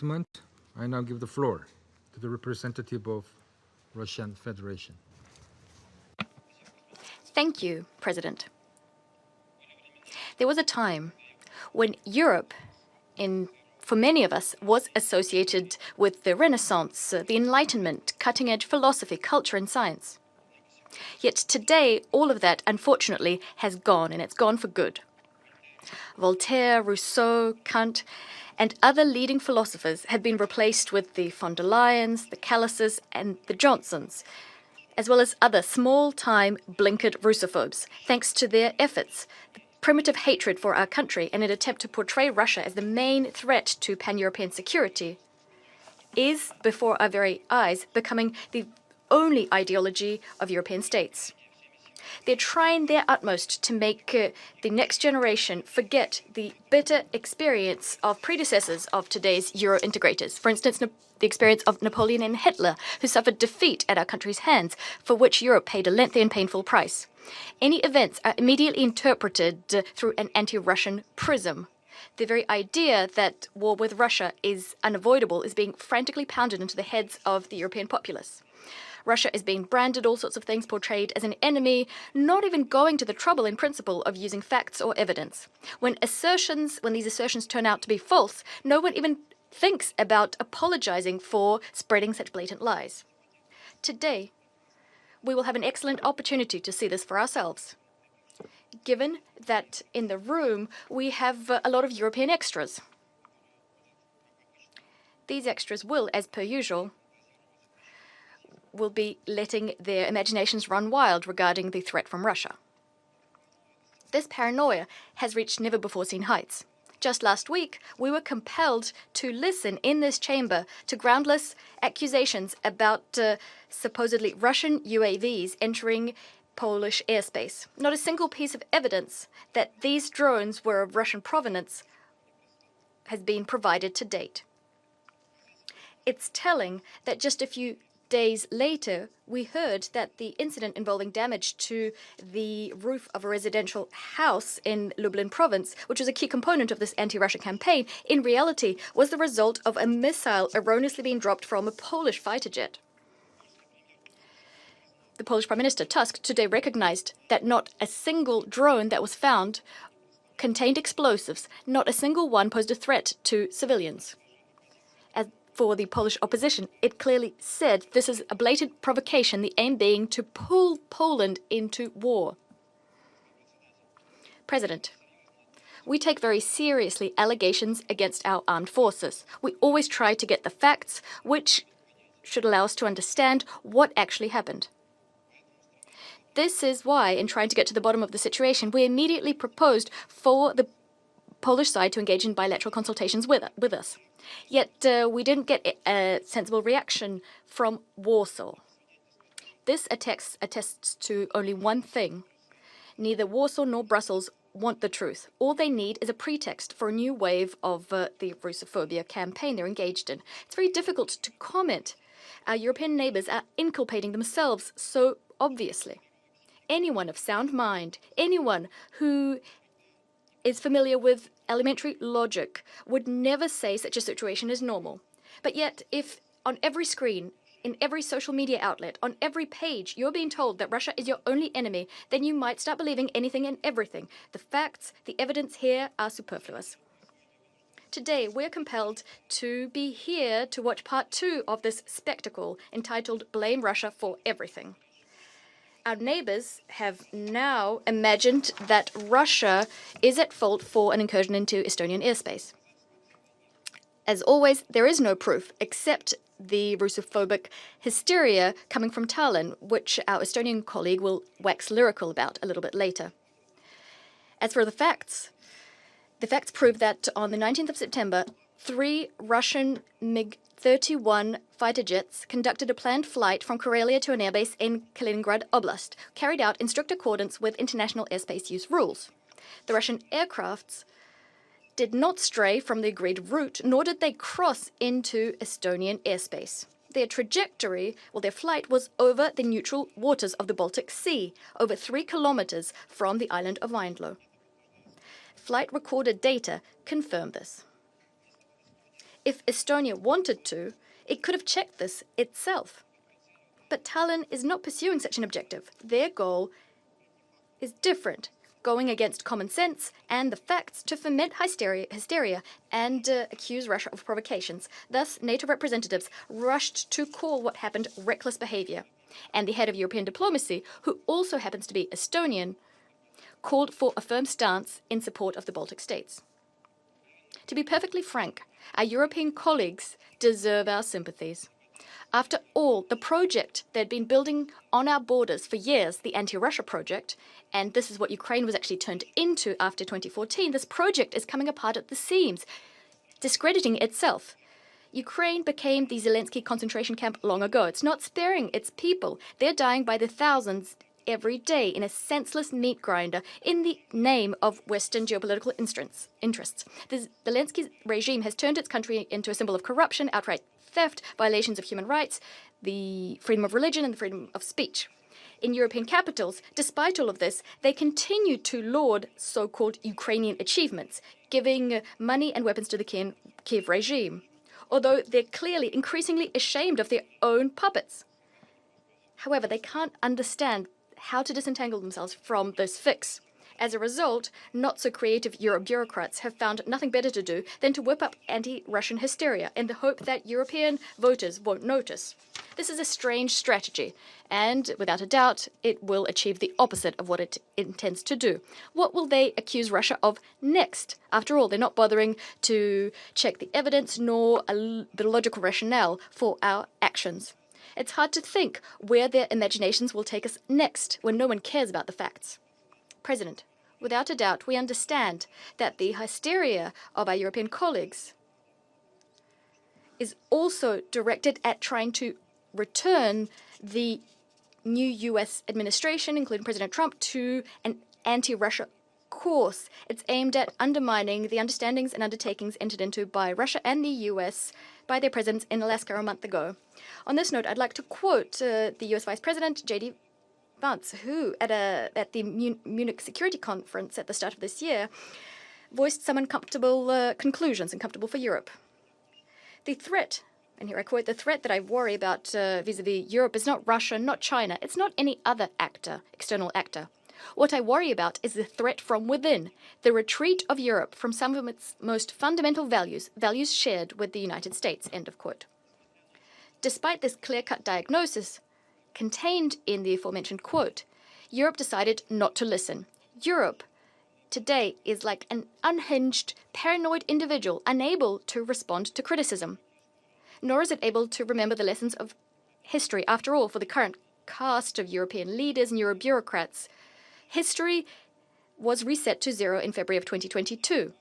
I now give the floor to the representative of Russian Federation. Thank you, President. There was a time when Europe, for many of us, was associated with the Renaissance, the Enlightenment, cutting-edge philosophy, culture, and science. Yet today, all of that, unfortunately, has gone, and it's gone for good. Voltaire, Rousseau, Kant, and other leading philosophers have been replaced with the von der Leyens, the Callases, and the Johnsons, as well as other small-time blinkered Russophobes, thanks to their efforts, the primitive hatred for our country, and an attempt to portray Russia as the main threat to pan-European security, is, before our very eyes, becoming the only ideology of European states. They're trying their utmost to make the next generation forget the bitter experience of predecessors of today's Euro-integrators. For instance, the experience of Napoleon and Hitler, who suffered defeat at our country's hands, for which Europe paid a lengthy and painful price. Any events are immediately interpreted through an anti-Russian prism. The very idea that war with Russia is unavoidable is being frantically pounded into the heads of the European populace. Russia is being branded all sorts of things, portrayed as an enemy, not even going to the trouble in principle of using facts or evidence. When these assertions turn out to be false, no one even thinks about apologizing for spreading such blatant lies. Today, we will have an excellent opportunity to see this for ourselves, given that in the room we have a lot of European extras. These extras will, as per usual, will be letting their imaginations run wild regarding the threat from Russia. This paranoia has reached never-before-seen heights. Just last week, we were compelled to listen in this chamber to groundless accusations about supposedly Russian UAVs entering Polish airspace. Not a single piece of evidence that these drones were of Russian provenance has been provided to date. It's telling that just a few days later, we heard that the incident involving damage to the roof of a residential house in Lublin province, which was a key component of this anti-Russia campaign, in reality was the result of a missile erroneously being dropped from a Polish fighter jet. The Polish Prime Minister Tusk today recognized that not a single drone that was found contained explosives. Not a single one posed a threat to civilians. For the Polish opposition, it clearly said this is a blatant provocation, the aim being to pull Poland into war. President, we take very seriously allegations against our armed forces. We always try to get the facts, which should allow us to understand what actually happened. This is why, in trying to get to the bottom of the situation, we immediately proposed for the Polish side to engage in bilateral consultations with us. Yet we didn't get a sensible reaction from Warsaw. This attests to only one thing. Neither Warsaw nor Brussels want the truth. All they need is a pretext for a new wave of the Russophobia campaign they're engaged in. It's very difficult to comment. Our European neighbors are inculpating themselves so obviously. Anyone of sound mind, anyone who is familiar with elementary logic would never say such a situation is normal. But yet, if on every screen, in every social media outlet, on every page, you're being told that Russia is your only enemy, then you might start believing anything and everything. The facts, the evidence here are superfluous. Today, we're compelled to be here to watch part 2 of this spectacle entitled Blame Russia for Everything. Our neighbors have now imagined that Russia is at fault for an incursion into Estonian airspace. As always, there is no proof except the Russophobic hysteria coming from Tallinn, which our Estonian colleague will wax lyrical about a little bit later. As for the facts prove that on the 19th of September, 3 Russian MiG-31 fighter jets conducted a planned flight from Karelia to an airbase in Kaliningrad Oblast, carried out in strict accordance with international airspace use rules. The Russian aircrafts did not stray from the agreed route, nor did they cross into Estonian airspace. Their trajectory, their flight was over the neutral waters of the Baltic Sea, over 3 kilometers from the island of Vindlo. Flight recorded data confirm this. If Estonia wanted to, it could have checked this itself. But Tallinn is not pursuing such an objective. Their goal is different, going against common sense and the facts to foment hysteria and accuse Russia of provocations. Thus, NATO representatives rushed to call what happened reckless behavior. And the head of European diplomacy, who also happens to be Estonian, called for a firm stance in support of the Baltic states. To be perfectly frank, our European colleagues deserve our sympathies. After all, the project they'd been building on our borders for years, the anti-Russia project, and this is what Ukraine was actually turned into after 2014, this project is coming apart at the seams, discrediting itself. Ukraine became the Zelensky concentration camp long ago. It's not sparing its people. They're dying by the thousands every day in a senseless meat grinder in the name of Western geopolitical interests. The Zelensky regime has turned its country into a symbol of corruption, outright theft, violations of human rights, the freedom of religion, and the freedom of speech. In European capitals, despite all of this, they continue to laud so-called Ukrainian achievements, giving money and weapons to the Kiev regime, although they're clearly increasingly ashamed of their own puppets. However, they can't understand how to disentangle themselves from this fix. As a result, not-so-creative Euro bureaucrats have found nothing better to do than to whip up anti-Russian hysteria in the hope that European voters won't notice. This is a strange strategy, and without a doubt, it will achieve the opposite of what it intends to do. What will they accuse Russia of next? After all, they're not bothering to check the evidence nor the logical rationale for our actions. It's hard to think where their imaginations will take us next when no one cares about the facts. President, without a doubt, we understand that the hysteria of our European colleagues is also directed at trying to return the new U.S. administration, including President Trump, to an anti-Russia course. It's aimed at undermining the understandings and undertakings entered into by Russia and the U.S. by their presidents in Alaska a month ago. On this note, I'd like to quote the U.S. Vice President, J.D. Vance, who, at the Munich Security Conference at the start of this year, voiced some uncomfortable conclusions, uncomfortable for Europe. The threat, and here I quote, the threat that I worry about vis-a-vis Europe is not Russia, not China, it's not any other actor, external actor. What I worry about is the threat from within, the retreat of Europe from some of its most fundamental values, values shared with the United States, end of quote. Despite this clear-cut diagnosis, contained in the aforementioned quote, Europe decided not to listen. Europe today is like an unhinged, paranoid individual unable to respond to criticism. Nor is it able to remember the lessons of history. After all, for the current cast of European leaders and Euro bureaucrats, history was reset to zero in February of 2022.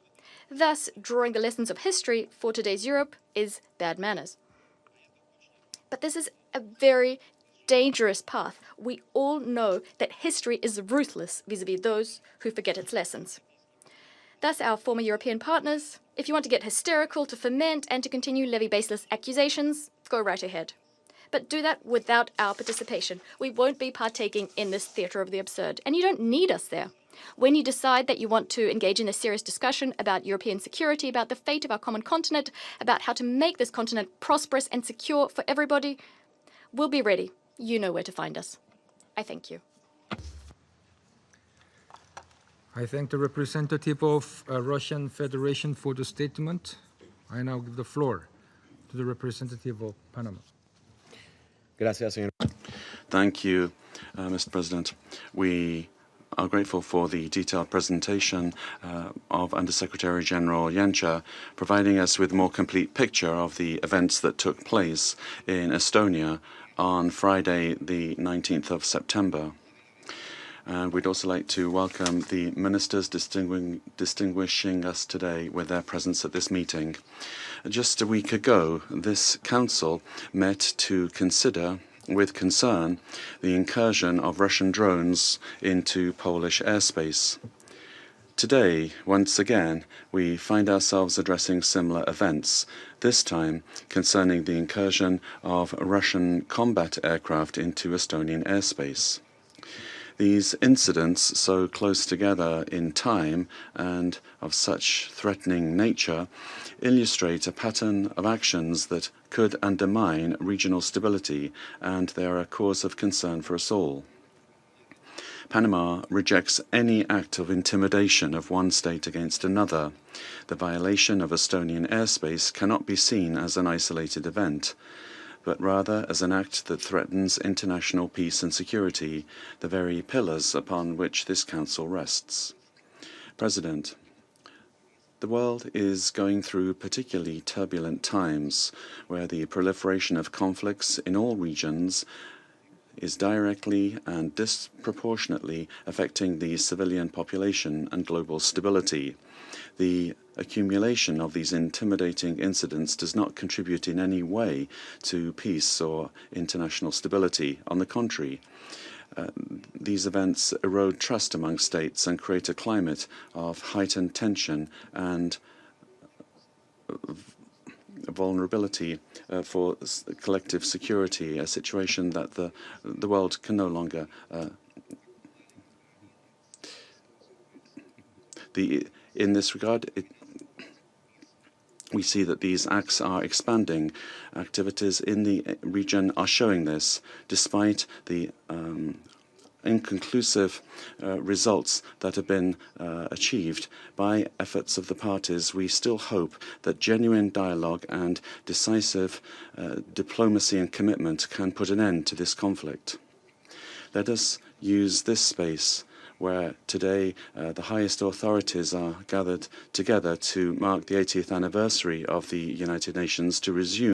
Thus, drawing the lessons of history for today's Europe is bad manners. But this is a very dangerous path. We all know that history is ruthless vis-a-vis those who forget its lessons. Thus, our former European partners, if you want to get hysterical, to foment and to continue levy baseless accusations, go right ahead. But do that without our participation. We won't be partaking in this theatre of the absurd, and you don't need us there. When you decide that you want to engage in a serious discussion about European security, about the fate of our common continent, about how to make this continent prosperous and secure for everybody, we'll be ready. You know where to find us. I thank you. I thank the representative of Russian Federation for the statement. I now give the floor to the representative of Panama. Gracias, señor. Thank you, Mr. President. We are grateful for the detailed presentation of Undersecretary General Janša, providing us with a more complete picture of the events that took place in Estonia on Friday, the 19th of September. And we'd also like to welcome the ministers distinguishing us today with their presence at this meeting. Just a week ago, this council met to consider with concern the incursion of Russian drones into Polish airspace. Today, once again, we find ourselves addressing similar events, this time concerning the incursion of Russian combat aircraft into Estonian airspace. These incidents, so close together in time and of such threatening nature, illustrate a pattern of actions that could undermine regional stability, and they are a cause of concern for us all. Panama rejects any act of intimidation of one state against another. The violation of Estonian airspace cannot be seen as an isolated event, but rather as an act that threatens international peace and security, the very pillars upon which this Council rests. President, the world is going through particularly turbulent times, where the proliferation of conflicts in all regions is directly and disproportionately affecting the civilian population and global stability. The accumulation of these intimidating incidents does not contribute in any way to peace or international stability. On the contrary, these events erode trust among states and create a climate of heightened tension and vulnerability for collective security, a situation that the world can no longer in this regard, we see that these acts are expanding. Activities in the region are showing this, despite the inconclusive results that have been achieved by efforts of the parties. We still hope that genuine dialogue and decisive diplomacy and commitment can put an end to this conflict. Let us use this space where today the highest authorities are gathered together to mark the 80th anniversary of the United Nations to resume